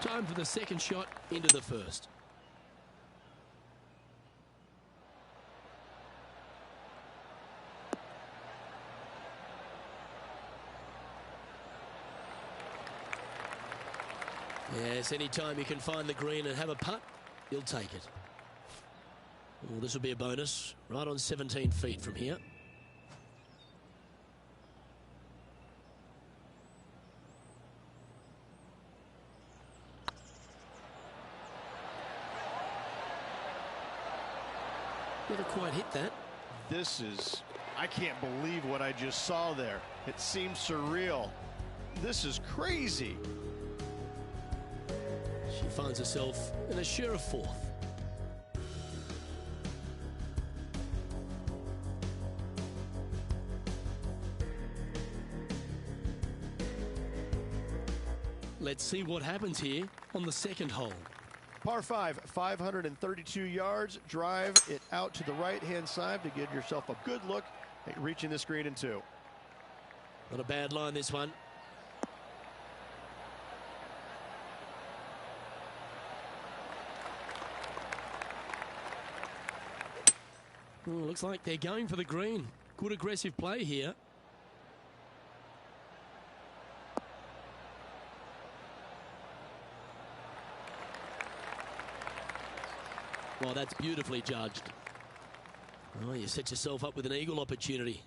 Time for the second shot into the first. Yes, anytime you can find the green and have a putt, you'll take it. Oh, this will be a bonus. Right on 17 feet from here. Never quite hit that. I can't believe what I just saw there. It seems surreal. This is crazy. She finds herself in a share of fourth. Let's see what happens here on the second hole. Par 5, 532 yards. Drive it out to the right-hand side to give yourself a good look at reaching this green in two. Not a bad line, this one. Oh, looks like they're going for the green. Good aggressive play here. Well, that's beautifully judged. Oh, you set yourself up with an eagle opportunity.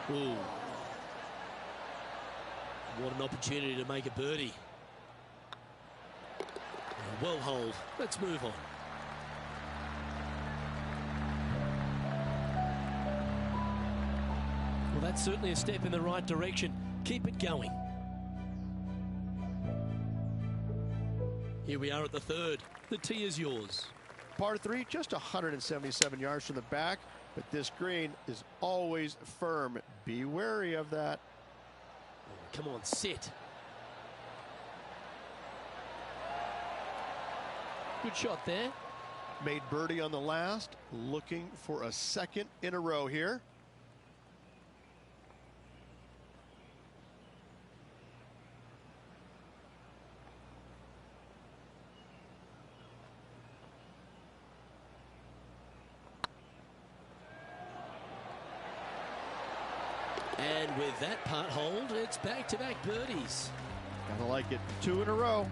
Ooh. What an opportunity to make a birdie. Well holed. Let's move on. Well, that's certainly a step in the right direction. Keep it going. Here we are at the third. The tee is yours. Par 3, just 177 yards from the back, but this green is always firm. Be wary of that. Oh, come on, sit. Good shot there. Made birdie on the last, looking for a second in a row here. And with that putt hold, it's back-to-back birdies. Gotta like it. 2 in a row.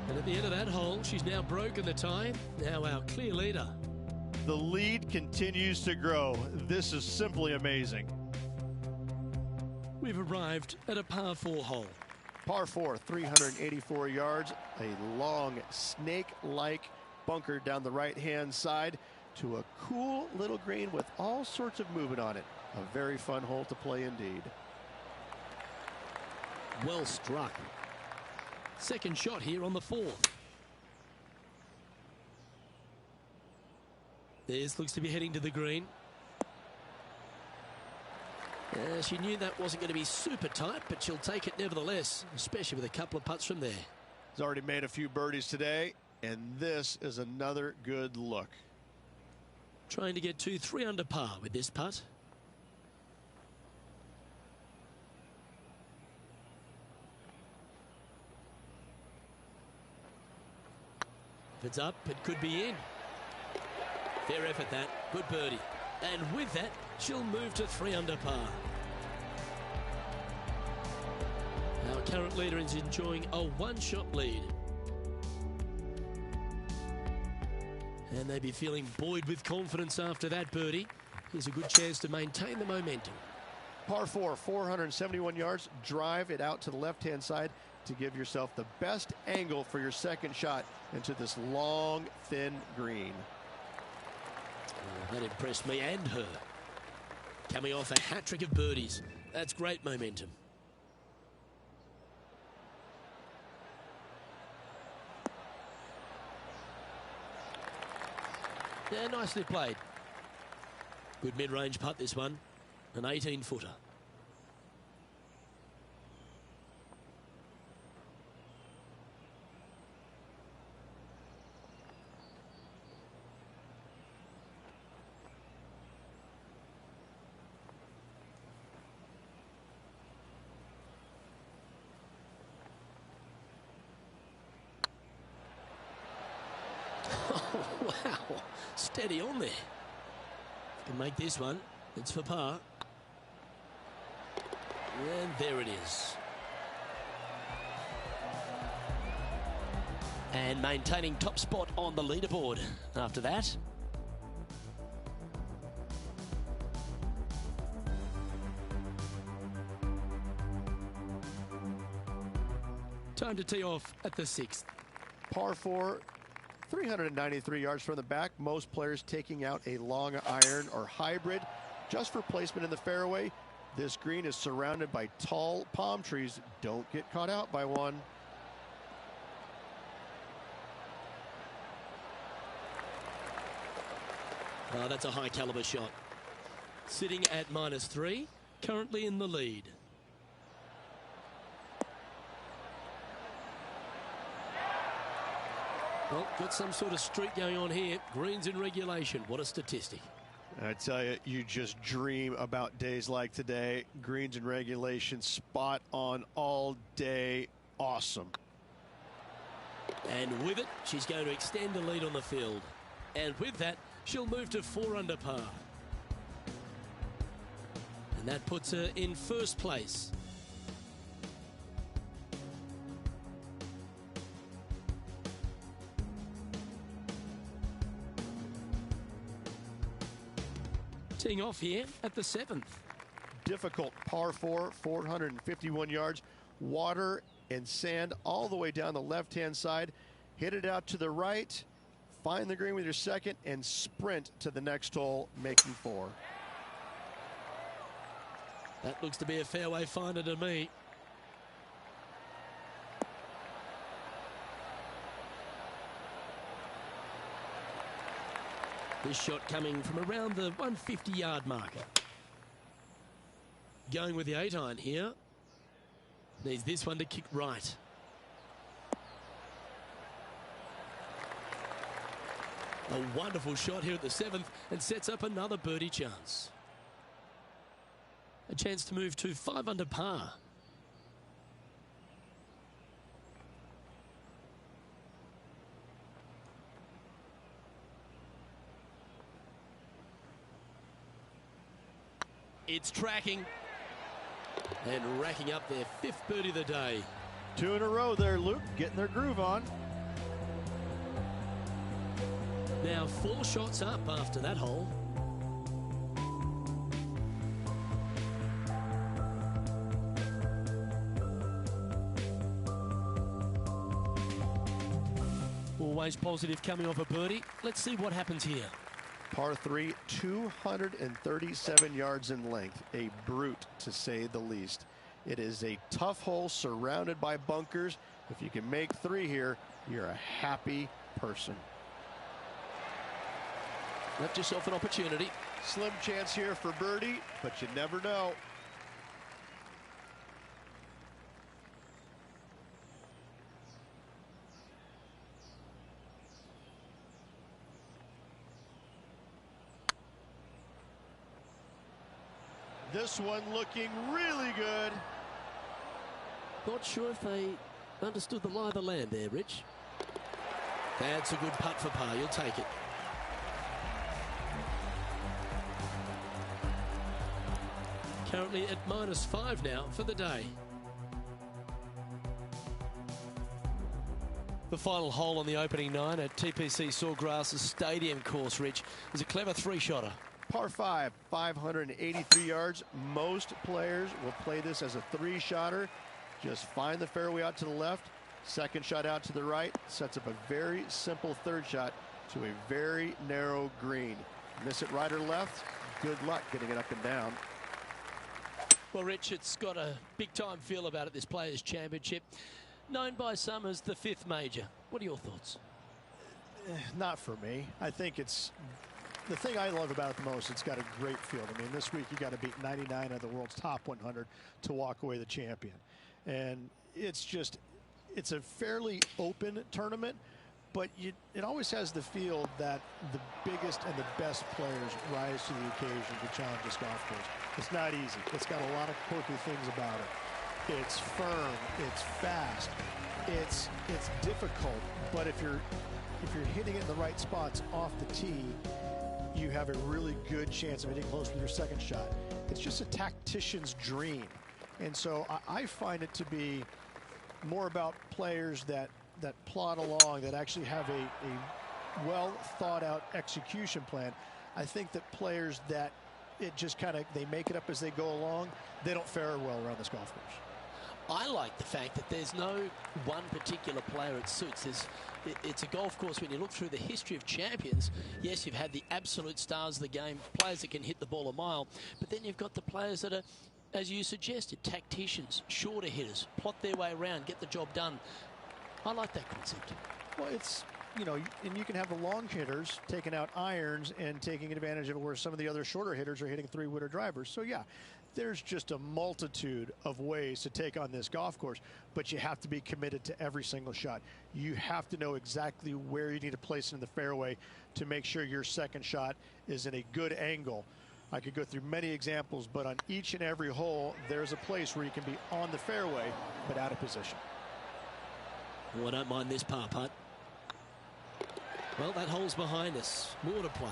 And at the end of that hole, she's now broken the tie. Now our clear leader. The lead continues to grow. This is simply amazing. We've arrived at a par 4 hole. Par 4, 384 yards. A long snake-like bunker down the right-hand side to a cool little green with all sorts of movement on it. A very fun hole to play indeed. Well struck. Second shot here on the fourth. This looks to be heading to the green. She knew that wasn't going to be super tight, but she'll take it nevertheless, especially with a couple of putts from there. He's already made a few birdies today, and this is another good look. Trying to get to 3 under par with this putt. If it's up, it could be in. Fair effort that. Good birdie. And with that, she'll move to 3 under par. Our current leader is enjoying a 1-shot lead. And they'd be feeling buoyed with confidence after that birdie. Here's a good chance to maintain the momentum. Par 4, 471 yards. Drive it out to the left-hand side to give yourself the best angle for your second shot into this long, thin green. Oh, that impressed me and her. Coming off a hat-trick of birdies. That's great momentum. Yeah, nicely played. Good mid-range putt, this one. An 18-footer. Wow, steady on there. Can make this one. It's for par. And there it is. And maintaining top spot on the leaderboard after that. Time to tee off at the 6th. Par 4, 393 yards from the back. Most players taking out a long iron or hybrid just for placement in the fairway. This green is surrounded by tall palm trees. Don't get caught out by one. Oh, that's a high caliber shot. Sitting at -3, currently in the lead. Well, got some sort of streak going on here. Greens in regulation. What a statistic. I tell you, you just dream about days like today. Greens in regulation, spot on all day. Awesome. And with it, she's going to extend the lead on the field. And with that, she'll move to 4 under par. And that puts her in first place. Teeing off here at the 7th. Difficult par 4, 451 yards. Water and sand all the way down the left-hand side. Hit it out to the right. Find the green with your second and sprint to the next hole, making 4. That looks to be a fairway finder to me. This shot coming from around the 150-yard marker. Going with the 8-iron here. Needs this one to kick right. A wonderful shot here at the 7th and sets up another birdie chance. A chance to move to 5 under par. It's tracking and racking up their 5th birdie of the day. 2 in a row there, Luke, getting their groove on. Now 4 shots up after that hole. Always positive coming off a birdie. Let's see what happens here. Par 3, 237 yards in length. A brute, to say the least. It is a tough hole surrounded by bunkers. If you can make 3 here, you're a happy person. Left yourself an opportunity. Slim chance here for birdie, but you never know. This one looking really good. Not sure if they understood the lie of the land there, Rich. That's a good putt for par. You'll take it. Currently at -5 now for the day. The final hole on the opening 9 at TPC Sawgrass Stadium course, Rich, is a clever 3-shotter. Par 5, 583 yards. Most players will play this as a 3-shotter. Just find the fairway out to the left, second shot out to the right, sets up a very simple 3rd shot to a very narrow green. Miss it right or left, good luck getting it up and down. Well, Rich, it's got a big-time feel about it, this Players' Championship. Known by some as the 5th major. What are your thoughts? Not for me. I think it's... The thing I love about it the most, it's got a great field. I mean, this week you got to beat 99 of the world's top 100 to walk away the champion. And it's just, it's a fairly open tournament, but it always has the feel that the biggest and the best players rise to the occasion to challenge this golf course. It's not easy. It's got a lot of quirky things about it. It's firm, it's fast, it's difficult, but if you're if you're hitting it in the right spots off the tee, you have a really good chance of hitting close with your second shot. It's just a tactician's dream. And so I find it to be more about players that plod along, that actually have a well thought out execution plan. I think that players that it just kind of, they make it up as they go along, they don't fare well around this golf course. I like the fact that there's no one particular player it suits. It's a golf course, when you look through the history of champions, yes, you've had the absolute stars of the game, players that can hit the ball a mile, but then you've got the players that are, as you suggested, tacticians, shorter hitters, plot their way around, get the job done. I like that concept. Well, it's, you know, and you can have the long hitters taking out irons and taking advantage of it, where some of the other shorter hitters are hitting three-wooder drivers. So, yeah, there's just a multitude of ways to take on this golf course, but you have to be committed to every single shot. You have to know exactly where you need to place it in the fairway to make sure your second shot is in a good angle. I could go through many examples, but on each and every hole, there's a place where you can be on the fairway, but out of position. Oh, I don't mind this par putt. Well, that hole's behind us. More to play.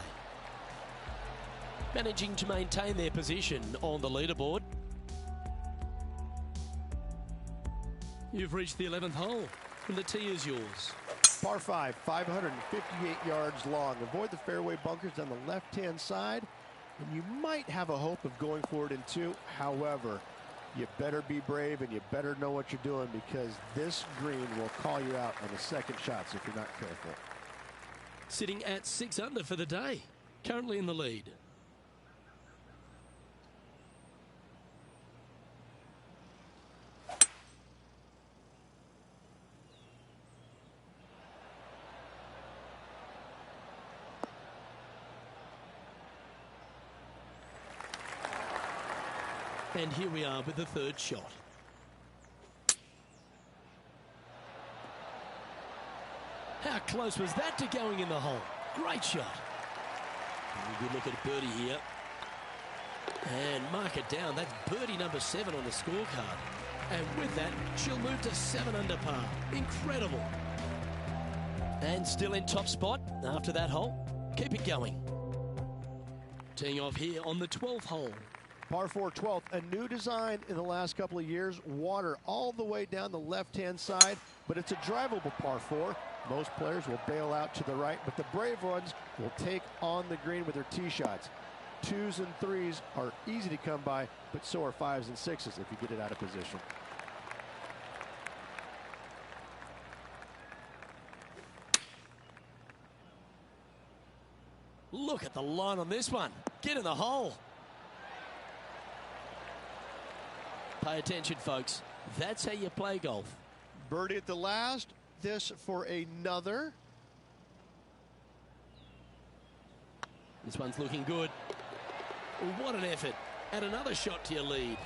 Managing to maintain their position on the leaderboard. You've reached the 11th hole, and the tee is yours. Par 5, 558 yards long. Avoid the fairway bunkers on the left-hand side, and you might have a hope of going for it in 2. However, you better be brave and you better know what you're doing, because this green will call you out on the second shots if you're not careful. Sitting at 6 under for the day, currently in the lead. And here we are with the third shot. How close was that to going in the hole? Great shot. A good look at birdie here. And mark it down. That's birdie number 7 on the scorecard. And with that, she'll move to 7 under par. Incredible. And still in top spot after that hole. Keep it going. Teeing off here on the 12th hole. Par 4, 12th, a new design in the last couple of years. Water all the way down the left-hand side, but it's a drivable par 4. Most players will bail out to the right, but the brave ones will take on the green with their tee shots. 2s and 3s are easy to come by, but so are 5s and 6s if you get it out of position. Look at the line on this one. Get in the hole. Pay attention, folks. That's how you play golf. Birdie at the last. This for another. This one's looking good. What an effort. And another shot to your lead.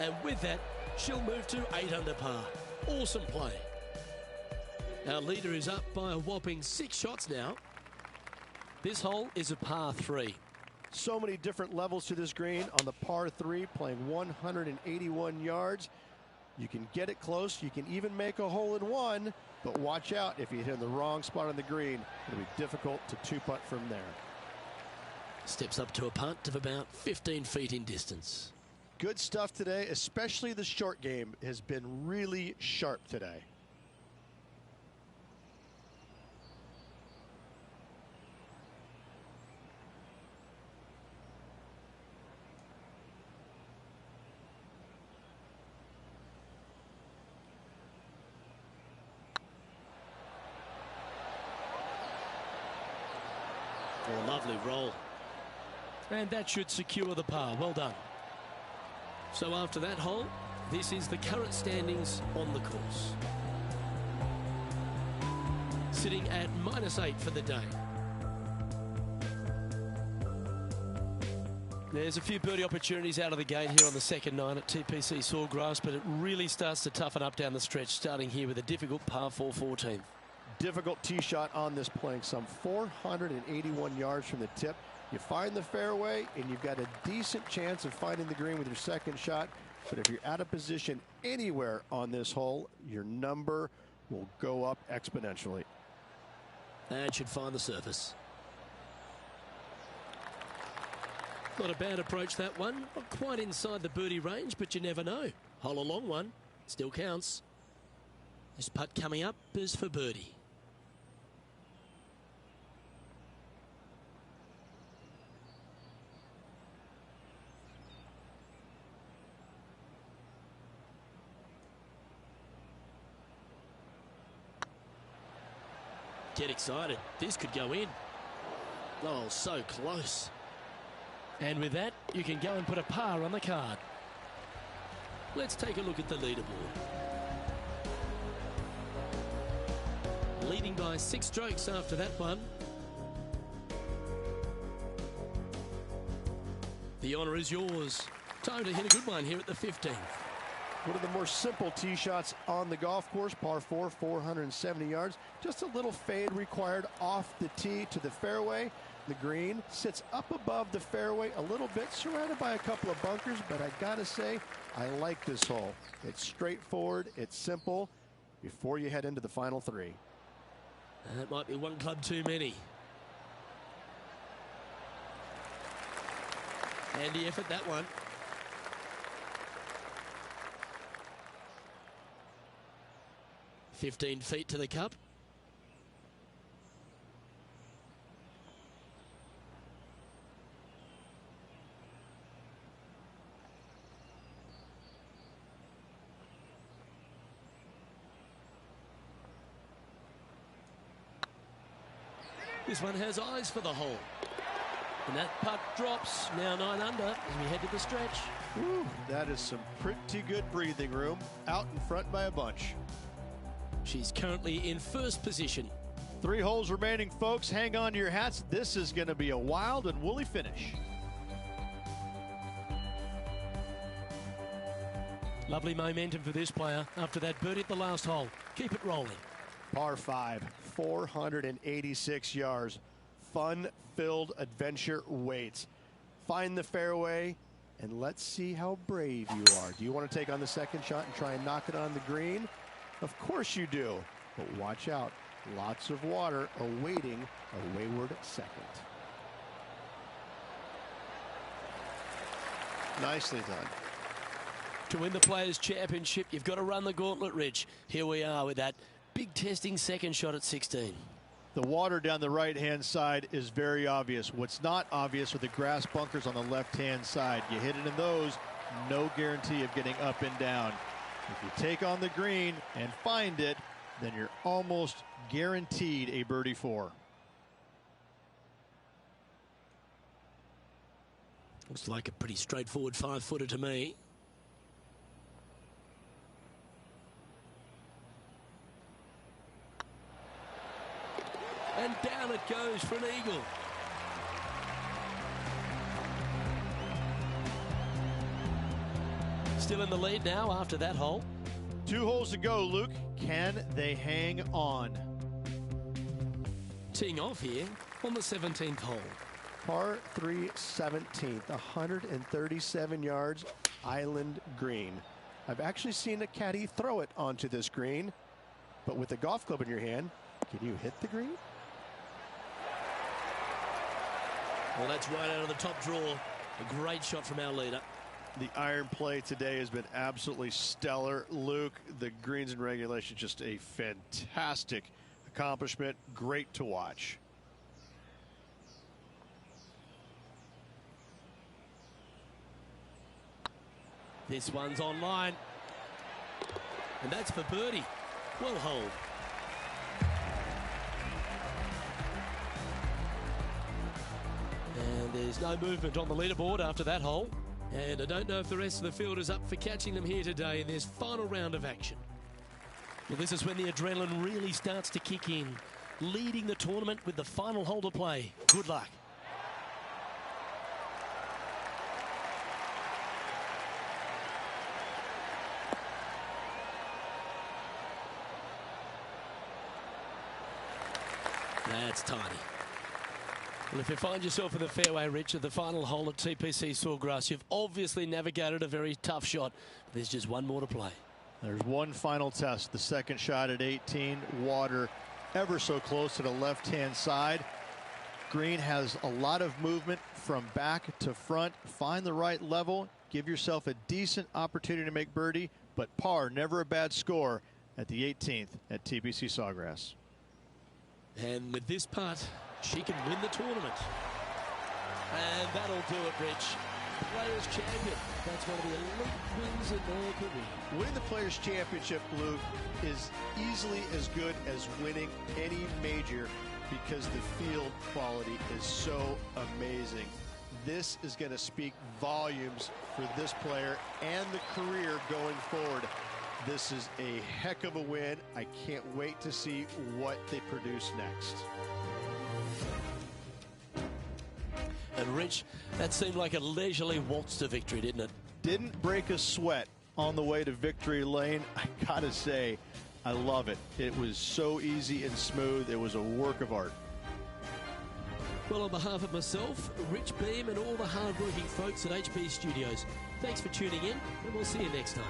And with that, she'll move to 8 under par. Awesome play. Our leader is up by a whopping 6 shots now. This hole is a par 3. So many different levels to this green on the par 3, playing 181 yards. You can get it close. You can even make a hole in 1, but watch out if you hit in the wrong spot on the green. It'll be difficult to 2-putt from there. Steps up to a putt of about 15 feet in distance. Good stuff today, especially the short game has been really sharp today. A lovely roll. And that should secure the par. Well done. So after that hole, this is the current standings on the course. Sitting at -8 for the day. There's a few birdie opportunities out of the gate here on the second 9 at TPC Sawgrass, but it really starts to toughen up down the stretch, starting here with a difficult par 4 14th. Difficult tee shot on this, playing some 481 yards from the tip. You find the fairway and you've got a decent chance of finding the green with your second shot, but if you're out of position anywhere on this hole, your number will go up exponentially. That should find the surface. Not a bad approach, that one. Not quite inside the birdie range, but you never know. Hole a long one. Still counts. This putt coming up is for birdie. Get excited. This could go in. Oh, so close. And with that, you can go and put a par on the card. Let's take a look at the leaderboard. Leading by 6 strokes after that one. The honour is yours. Time to hit a good one here at the 15th. One of the more simple tee shots on the golf course, par 4, 470 yards. Just a little fade required off the tee to the fairway. The green sits up above the fairway a little bit, surrounded by a couple of bunkers, but I gotta say, I like this hole. It's straightforward, it's simple, before you head into the final 3. That might be one club too many. Handy effort, that one. "15 feet to the cup." This one has eyes for the hole. And that putt drops, now 9 under as we head to the stretch. Woo, that is some pretty good breathing room. Out in front by a bunch. She's currently in first position. 3 holes remaining, folks. Hang on to your hats. This is going to be a wild and woolly finish. Lovely momentum for this player after that birdie at the last hole. Keep it rolling. Par 5, 486 yards. Fun-filled adventure waits. Find the fairway, and let's see how brave you are. Do you want to take on the second shot and try and knock it on the green? Of course you do, but watch out. Lots of water awaiting a wayward second. Nicely done. To win the Players' Championship, you've got to run the gauntlet, Rich. Here we are with that big testing second shot at 16. The water down the right-hand side is very obvious. What's not obvious are the grass bunkers on the left-hand side. You hit it in those, no guarantee of getting up and down. If you take on the green and find it, then you're almost guaranteed a birdie 4. Looks like a pretty straightforward 5-footer to me. And down it goes for an eagle. Still in the lead now after that hole. 2 holes to go, Luke. Can they hang on? Teeing off here on the 17th hole. Par 3 17th, 137 yards, island green. I've actually seen a caddy throw it onto this green, but with a golf club in your hand, can you hit the green? Well, that's right out of the top draw. A great shot from our leader. The iron play today has been absolutely stellar. Luke, the greens in regulation, just a fantastic accomplishment. Great to watch. This one's online. And that's for birdie. Well holed. And there's no movement on the leaderboard after that hole. And I don't know if the rest of the field is up for catching them here today in this final round of action. Well, this is when the adrenaline really starts to kick in. Leading the tournament with the final hole to play. Good luck. That's tiny. Well, if you find yourself in the fairway, Rich, at the final hole at TPC Sawgrass, you've obviously navigated a very tough shot. There's just one more to play. There's one final test. The second shot at 18. Water ever so close to the left-hand side. Green has a lot of movement from back to front. Find the right level. Give yourself a decent opportunity to make birdie, but par, never a bad score at the 18th at TPC Sawgrass. And with this putt, she can win the tournament. And that'll do it, Rich. Players Champion. That's one of the elite wins in their career. Winning the Players Championship, Luke, is easily as good as winning any major because the field quality is so amazing. This is going to speak volumes for this player and the career going forward. This is a heck of a win. I can't wait to see what they produce next. And Rich, that seemed like a leisurely waltz to victory, didn't it? Didn't break a sweat on the way to victory lane. I gotta say, I love it. It was so easy and smooth. It was a work of art. Well, on behalf of myself, Rich Beam, and all the hard-working folks at HB Studios, thanks for tuning in, and we'll see you next time.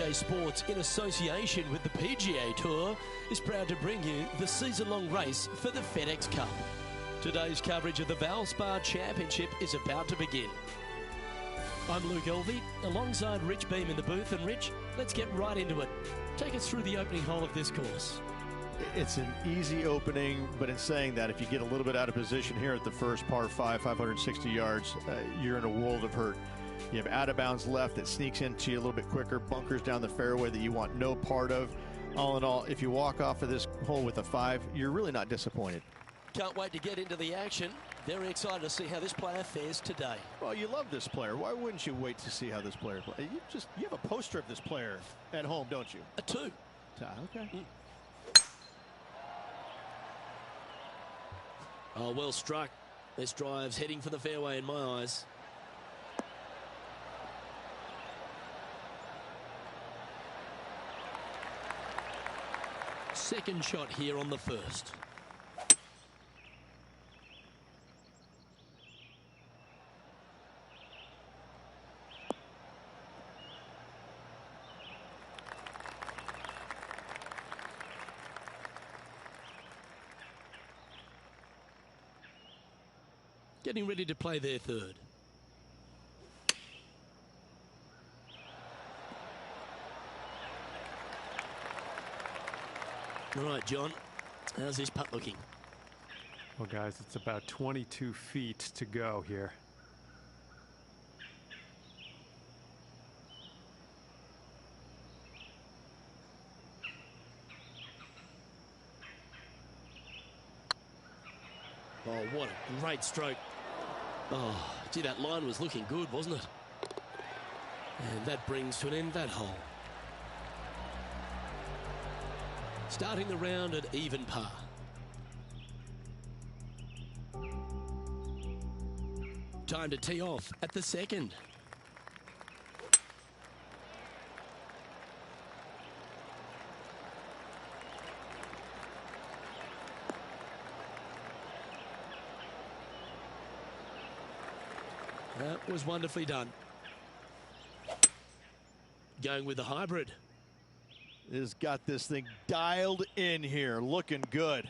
UK Sports, in association with the PGA Tour, is proud to bring you the season-long race for the FedEx Cup. Today's coverage of the Valspar Championship is about to begin. I'm Luke Elvey, alongside Rich Beam in the booth. And Rich, let's get right into it. Take us through the opening hole of this course. It's an easy opening, but in saying that, if you get a little bit out of position here at the first par 5, 560 yards, you're in a world of hurt. You have out of bounds left that sneaks into you a little bit quicker, bunkers down the fairway that you want no part of. All in all, if you walk off of this hole with a 5, you're really not disappointed. Can't wait to get into the action. Very excited to see how this player fares today. Well, you love this player. Why wouldn't you wait to see how this player plays? You have a poster of this player at home, don't you? A 2. Okay. Oh, well struck. This drive's heading for the fairway in my eyes. Second shot here on the first. Getting ready to play their third. All right, John, how's this putt looking? Well, guys, it's about 22 feet to go here. Oh, what a great stroke. Oh, gee, that line was looking good, wasn't it? And that brings to an end that hole. Starting the round at even par. Time to tee off at the second. That was wonderfully done. Going with the hybrid. Has got this thing dialed in here, looking good.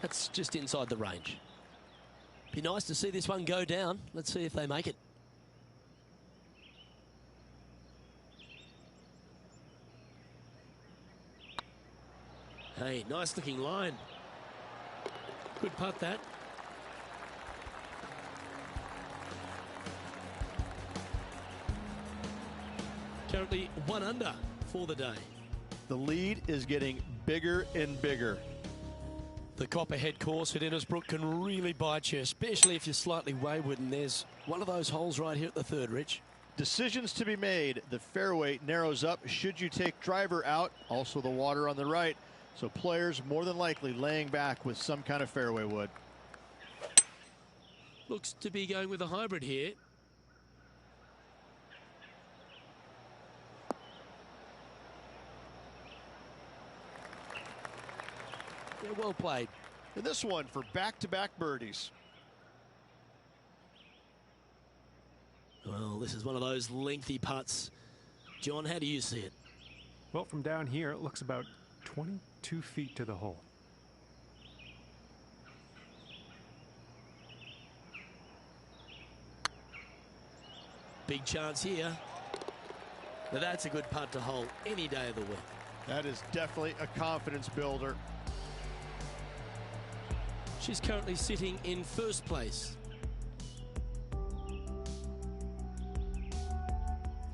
That's just inside the range. Be nice to see this one go down. Let's see if they make it. Hey, nice looking line. Good putt that. Currently 1 under for the day. The lead is getting bigger and bigger. The Copperhead course at Innisbrook can really bite you, especially if you're slightly wayward, and there's one of those holes right here at the third, Rich. Decisions to be made. The fairway narrows up. Should you take driver out? Also the water on the right. So players more than likely laying back with some kind of fairway wood. Looks to be going with a hybrid here. Yeah, well played. And this one for back-to-back birdies. Well, this is one of those lengthy putts. John, how do you see it? Well, from down here, it looks about 22 feet to the hole. Big chance here. Now that's a good putt to hole any day of the week. That is definitely a confidence builder. She's currently sitting in first place.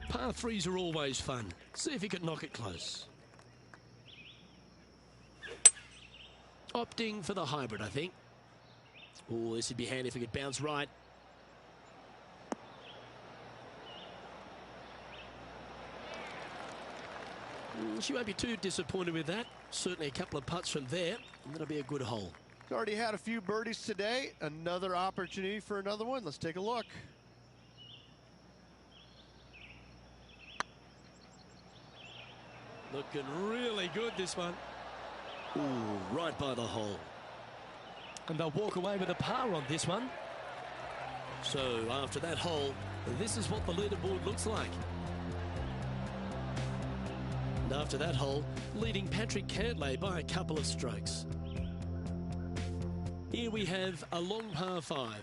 Par 3s are always fun. See if he can knock it close. Opting for the hybrid, I think. Oh, this would be handy if it could bounce right. She won't be too disappointed with that. Certainly a couple of putts from there, and that'll be a good hole. He's already had a few birdies today. Another opportunity for another one. Let's take a look. Looking really good, this one. Ooh, right by the hole. And they'll walk away with a par on this one. So after that hole, this is what the leaderboard looks like. And after that hole, leading Patrick Cantlay by a couple of strokes. Here we have a long par 5.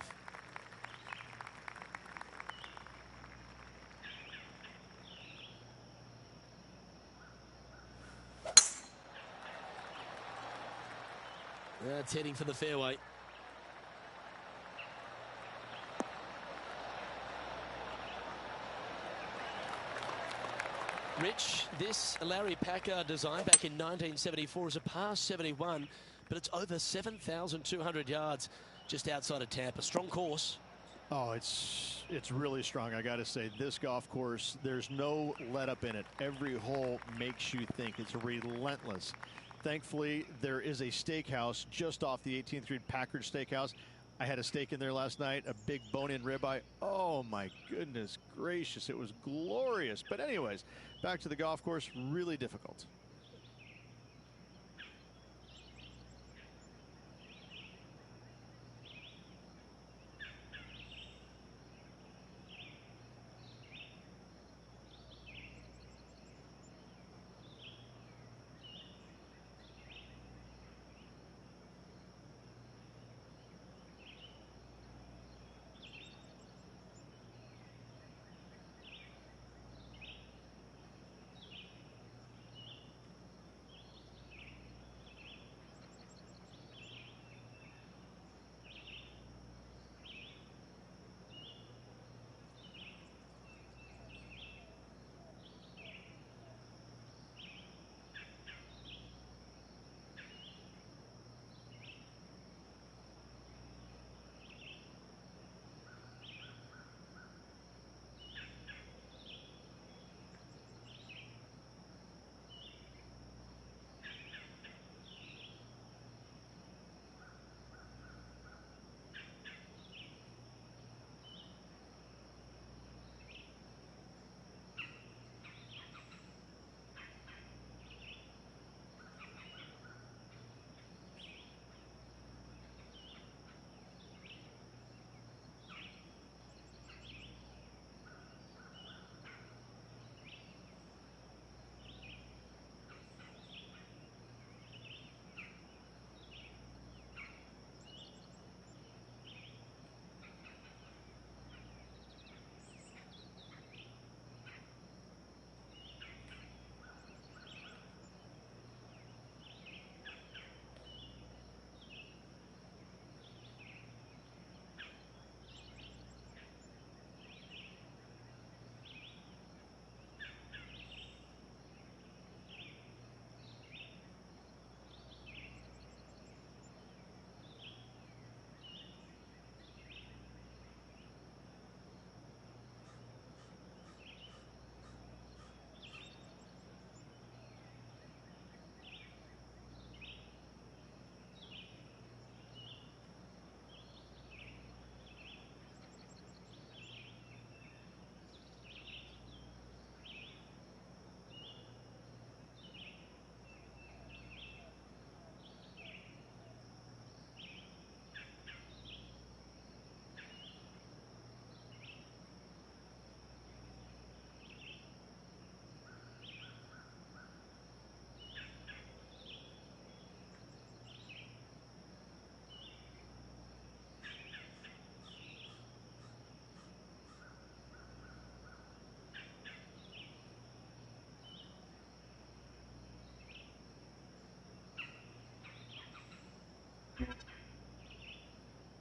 That's heading for the fairway. Rich, this Larry Packard design back in 1974 is a par 71, but it's over 7,200 yards just outside of Tampa. Strong course. Oh, it's really strong. I got to say, this golf course, there's no let up in it. Every hole makes you think. It's relentless. Thankfully, there is a steakhouse just off the 18th Street Packard Steakhouse. I had a steak in there last night, a big bone-in ribeye. Oh, my goodness gracious. It was glorious. But anyways, back to the golf course, really difficult.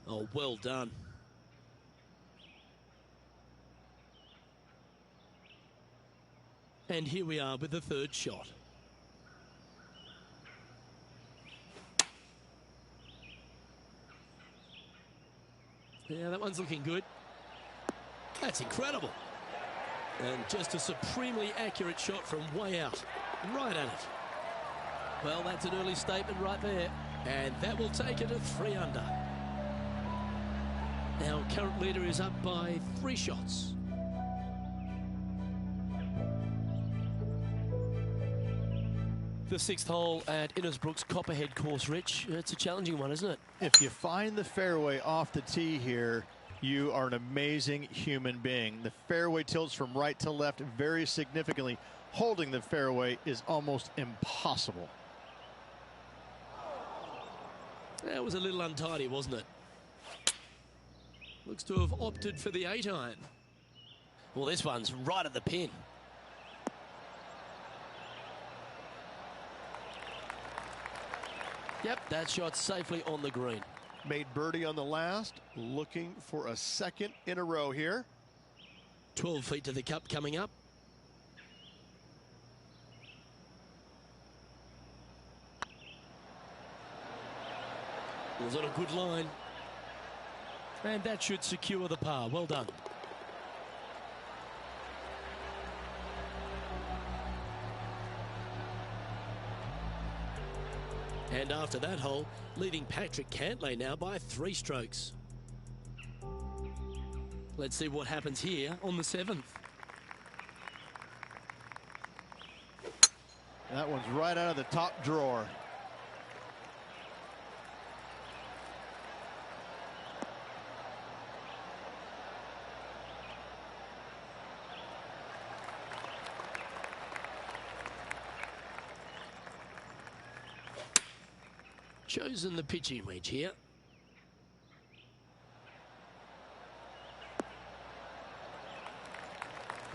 Oh, well done. And here we are with the third shot. Yeah, that one's looking good. That's incredible. And just a supremely accurate shot from way out. Right at it. Well, that's an early statement right there. And that will take it to 3 under. Our current leader is up by 3 shots. The 6th hole at Innisbrook's Copperhead course, Rich. It's a challenging one, isn't it? If you find the fairway off the tee here, you are an amazing human being. The fairway tilts from right to left very significantly. Holding the fairway is almost impossible. That was a little untidy, wasn't it? Looks to have opted for the 8-iron. Well, this one's right at the pin. Yep, that shot safely on the green. Made birdie on the last, looking for a second in a row here. 12 feet to the cup coming up. It was on a good line. And that should secure the par. Well done. And after that hole, leading Patrick Cantlay now by 3 strokes. Let's see what happens here on the 7th. That one's right out of the top drawer. Chosen the pitching wedge here.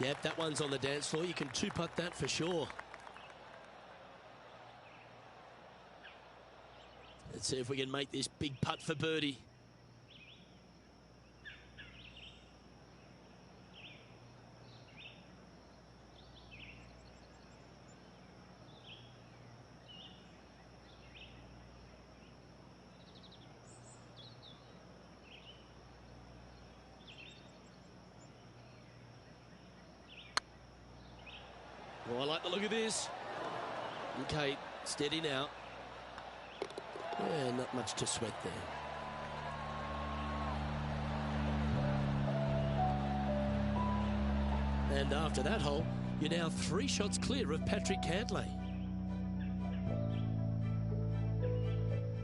Yep, that one's on the dance floor. You can 2-putt that for sure. Let's see if we can make this big putt for birdie. Oh, I like the look of this. Okay, steady now. Yeah, not much to sweat there. And after that hole, you're now 3 shots clear of Patrick Cantlay.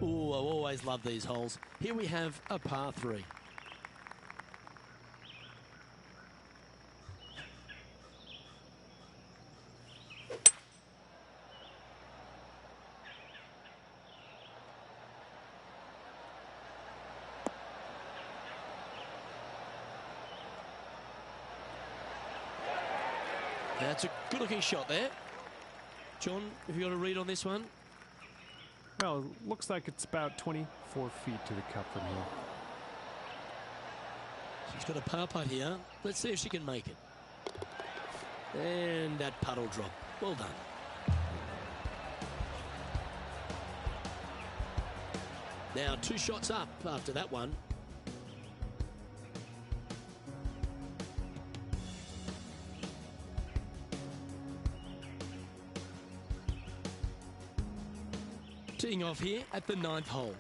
Oh, I always love these holes. Here we have a par 3. That's a good-looking shot there. John, have you got a read on this one? Well, it looks like it's about 24 feet to the cup from here. She's got a par putt here. Let's see if she can make it. And that putt will drop. Well done. Now 2 shots up after that one. Teeing off here at the 9th hole.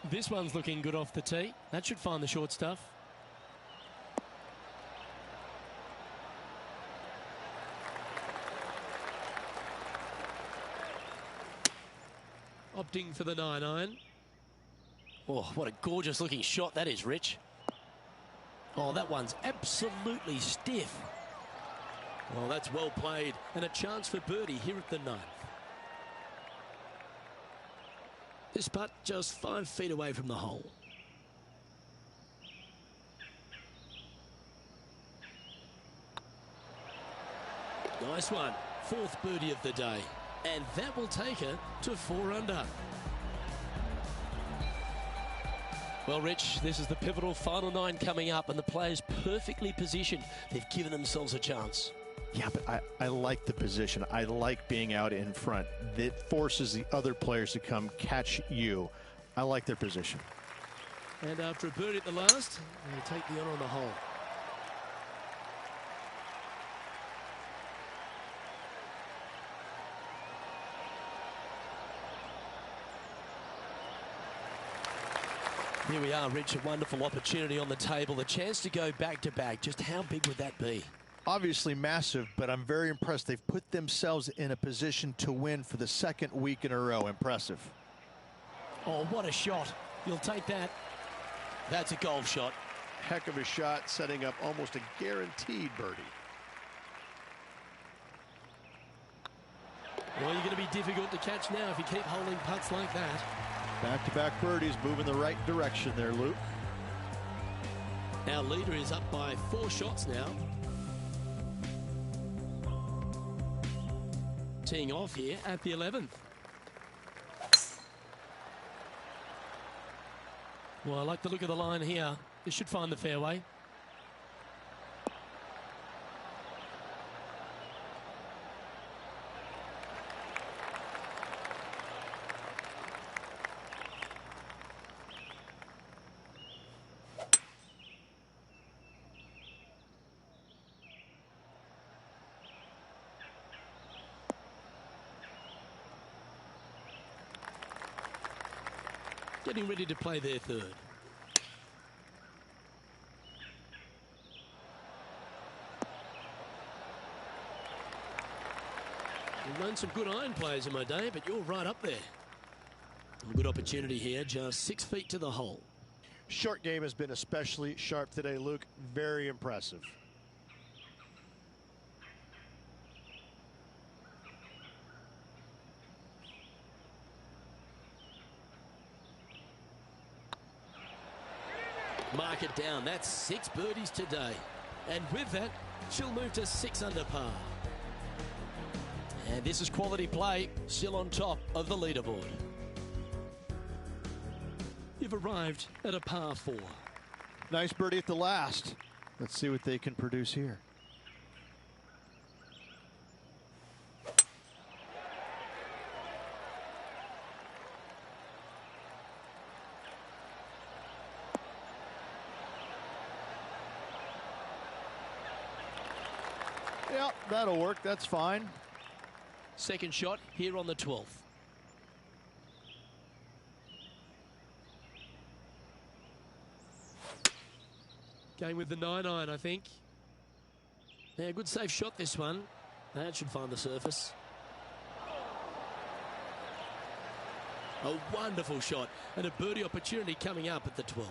This one's looking good off the tee. That should find the short stuff. Opting for the 9-iron. Oh, what a gorgeous looking shot that is, Rich. Oh, that one's absolutely stiff. Oh, that's well played. And a chance for birdie here at the 9th. This putt just 5 feet away from the hole. Nice one. 4th birdie of the day. And that will take her to 4 under. Well, Rich, this is the pivotal final 9 coming up, and the players perfectly positioned. They've given themselves a chance. Yeah, but I like the position. I like being out in front. That forces the other players to come catch you. I like their position. And after a birdie at the last, they take the honor on the hole. Here we are, Rich, a wonderful opportunity on the table, the chance to go back-to-back. Just how big would that be? Obviously massive, but I'm very impressed. They've put themselves in a position to win for the 2nd week in a row. Impressive. Oh, what a shot. You'll take that. That's a golf shot. Heck of a shot, setting up almost a guaranteed birdie. Well, you're going to be difficult to catch now if you keep holding putts like that. Back-to-back birdies, moving the right direction there, Luke. Our leader is up by 4 shots now. Teeing off here at the 11th. Well, I like the look of the line here. This should find the fairway. Getting ready to play their third. I've known some good iron players in my day, but you're right up there. A good opportunity here, just 6 feet to the hole. Short game has been especially sharp today, Luke. Very impressive. Mark it down. That's 6 birdies today. And with that, she'll move to 6 under par. And this is quality play, still on top of the leaderboard. You've arrived at a par 4. Nice birdie at the last. Let's see what they can produce here. Yep, that'll work. That's fine. Second shot here on the 12th. Going with the 9-iron, I think. Yeah, good safe shot this one. That should find the surface. A wonderful shot and a birdie opportunity coming up at the 12th.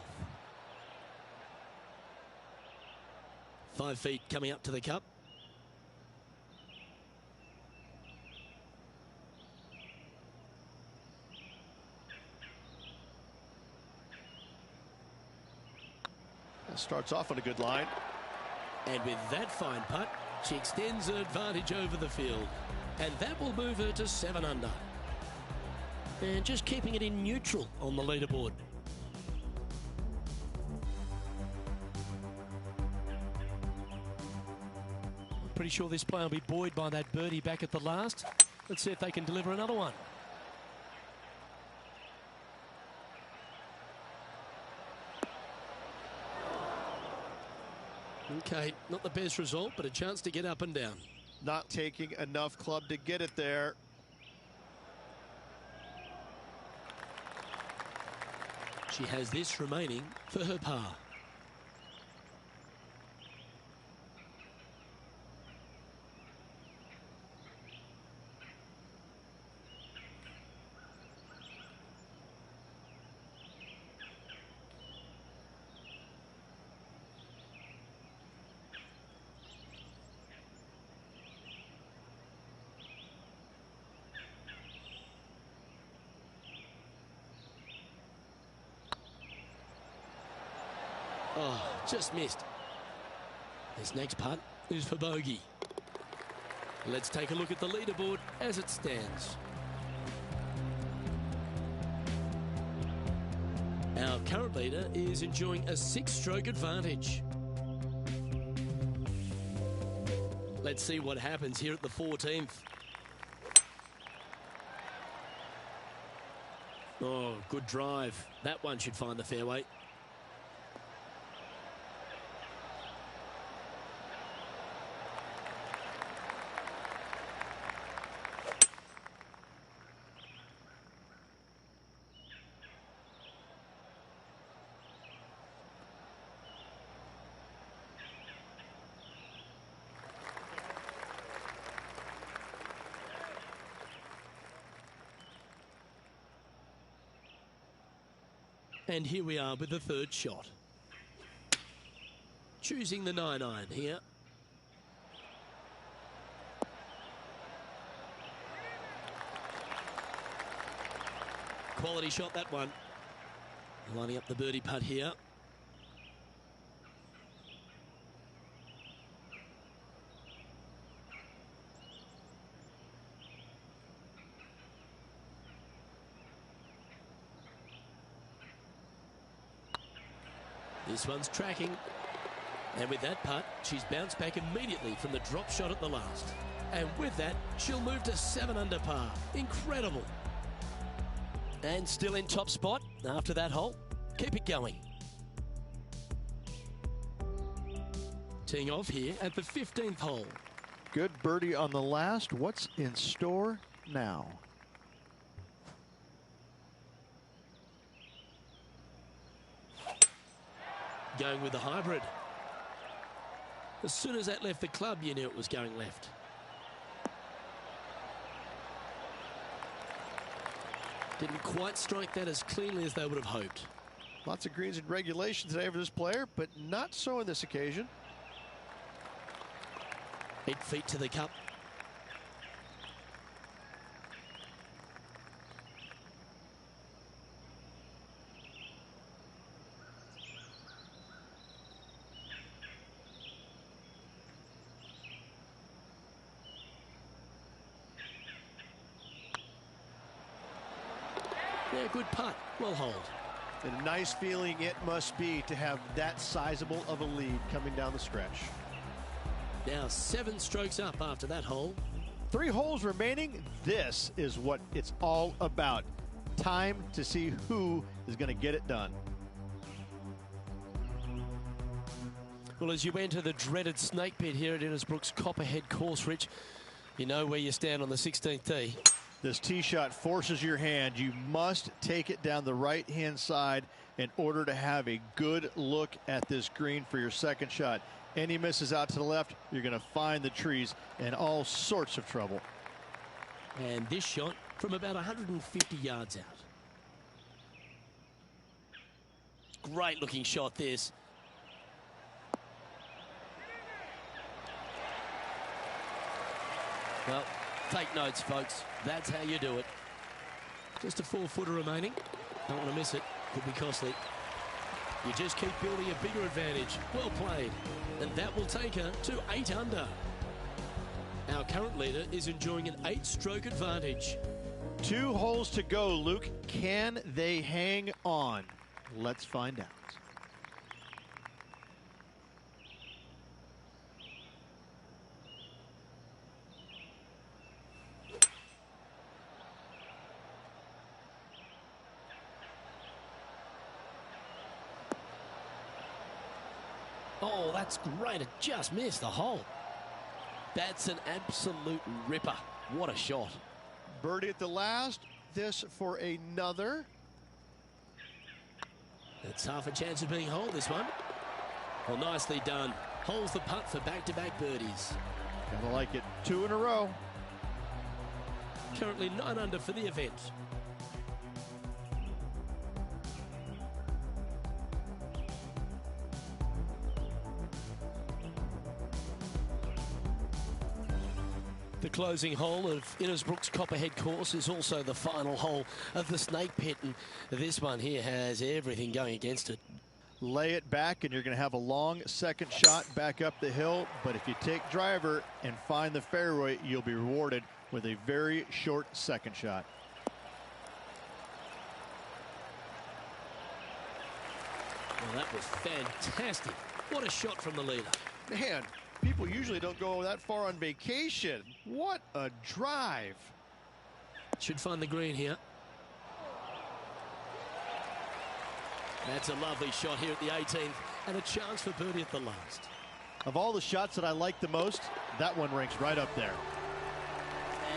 5 feet coming up to the cup. Starts off on a good line. And with that fine putt, she extends her advantage over the field. And that will move her to 7 under. And just keeping it in neutral on the leaderboard. I'm pretty sure this player will be buoyed by that birdie back at the last. Let's see if they can deliver another one. Okay, not the best result, but a chance to get up and down. Not taking enough club to get it there. She has this remaining for her par. Oh, just missed. This next putt is for bogey. Let's take a look at the leaderboard as it stands. Our current leader is enjoying a 6-stroke advantage. Let's see what happens here at the 14th. Oh, good drive. That one should find the fairway. And here we are with the third shot. Choosing the 9-iron here. quality shot, that one. Lining up the birdie putt here. This one's tracking. And with that putt, she's bounced back immediately from the drop shot at the last. And with that, she'll move to 7 under par. Incredible. And still in top spot after that hole. Keep it going. Teeing off here at the 15th hole. Good birdie on the last. What's in store now? Going with the hybrid. As soon as that left the club, you knew it was going left. Didn't quite strike that as cleanly as they would have hoped. Lots of greens in regulation today for this player, but not so on this occasion. 8 feet to the cup. Yeah, good putt. Well holed. And a nice feeling it must be to have that sizable of a lead coming down the stretch. Now 7 strokes up after that hole. 3 holes remaining. This is what it's all about. Time to see who is going to get it done. Well, as you enter the dreaded snake pit here at Innisbrook's Copperhead course, Rich, you know where you stand on the 16th tee. This tee shot forces your hand. You must take it down the right-hand side in order to have a good look at this green for your second shot. Any misses out to the left, you're going to find the trees in all sorts of trouble. And this shot from about 150 yards out. Great looking shot, this. Well, take notes, folks. That's how you do it. Just a 4-footer remaining. Don't want to miss it. Could be costly. You just keep building a bigger advantage. Well played. And that will take her to 8 under. Our current leader is enjoying an 8-stroke advantage. 2 holes to go, Luke. Can they hang on? Let's find out. Oh, that's great. It just missed the hole. That's an absolute ripper. What a shot. Birdie at the last. This for another. It's half a chance of being holed, this one. Well, nicely done. Holds the putt for back-to-back birdies. Kinda like it. 2 in a row. Currently 9 under for the event. The closing hole of Innisbrook's Copperhead course is also the final hole of the snake pit, and this one here has everything going against it. Lay it back and you're going to have a long second shot back up the hill, but if you take driver and find the fairway, you'll be rewarded with a very short second shot. Well, that was fantastic. What a shot from the leader. Man, people usually don't go that far on vacation. What a drive. Should find the green here. That's a lovely shot here at the 18th, and a chance for birdie at the last. Of all the shots that I like the most, that one ranks right up there.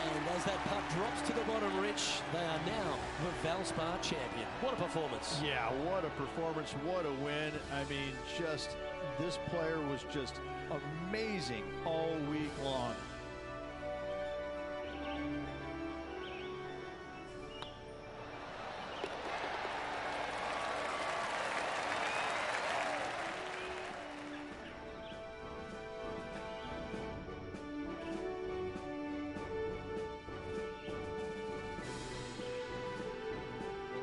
And as that putt drops to the bottom, Rich, they are now the Valspar champion. What a performance. Yeah, what a performance, what a win. I mean, just, this player was just amazing all week long.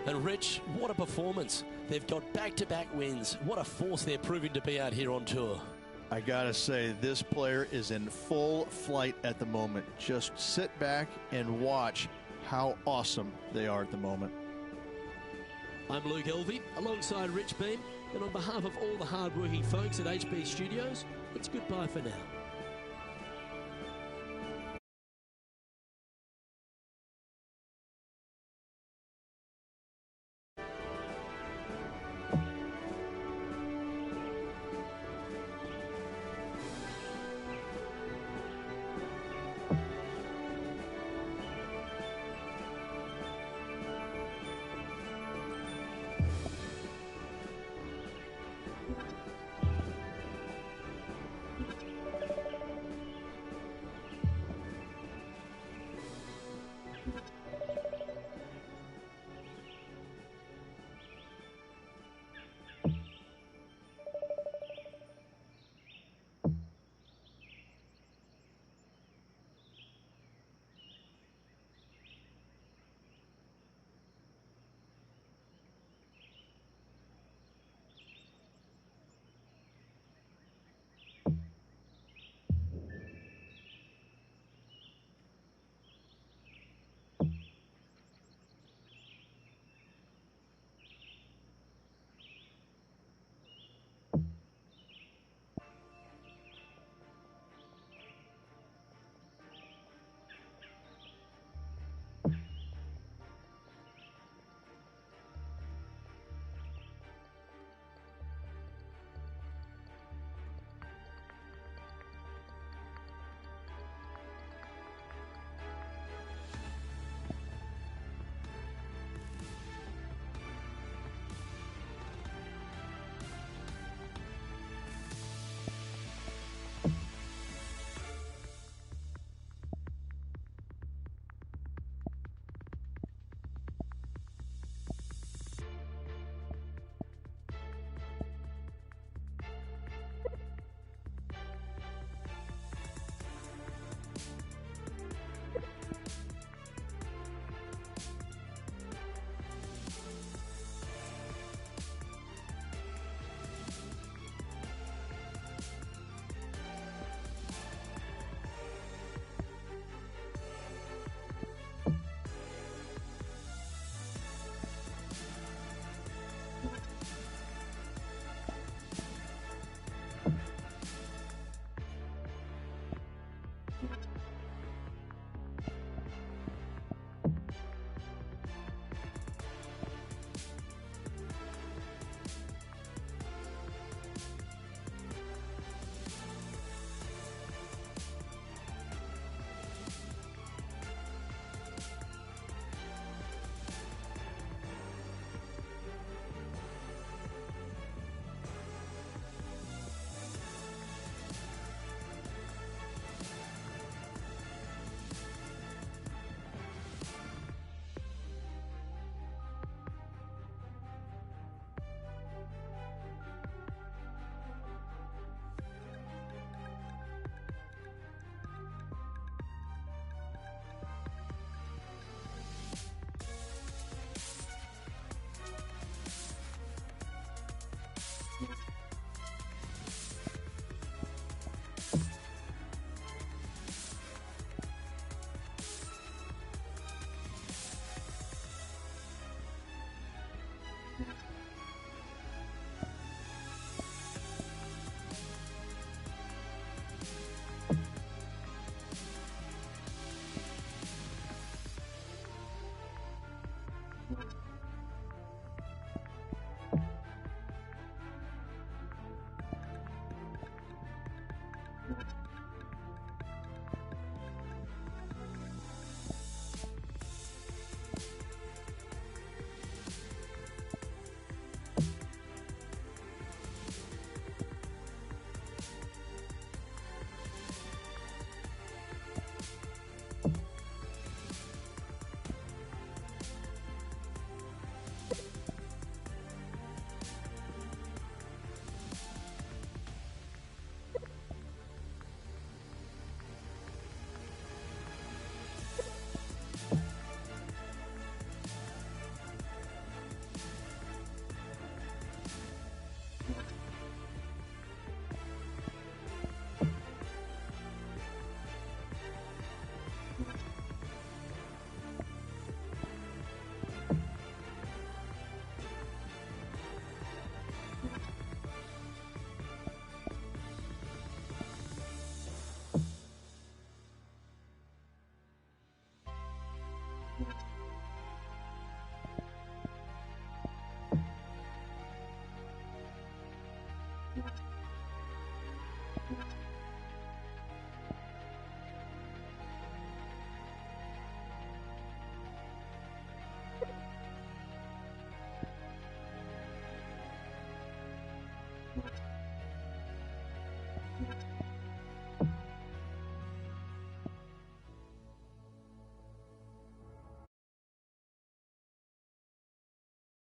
And Rich, what a performance. They've got back-to-back wins. What a force they're proving to be out here on tour. I gotta say, this player is in full flight at the moment. Just sit back and watch how awesome they are at the moment. I'm Luke Elvey, alongside Rich Beam, and on behalf of all the hard-working folks at HB Studios, it's goodbye for now.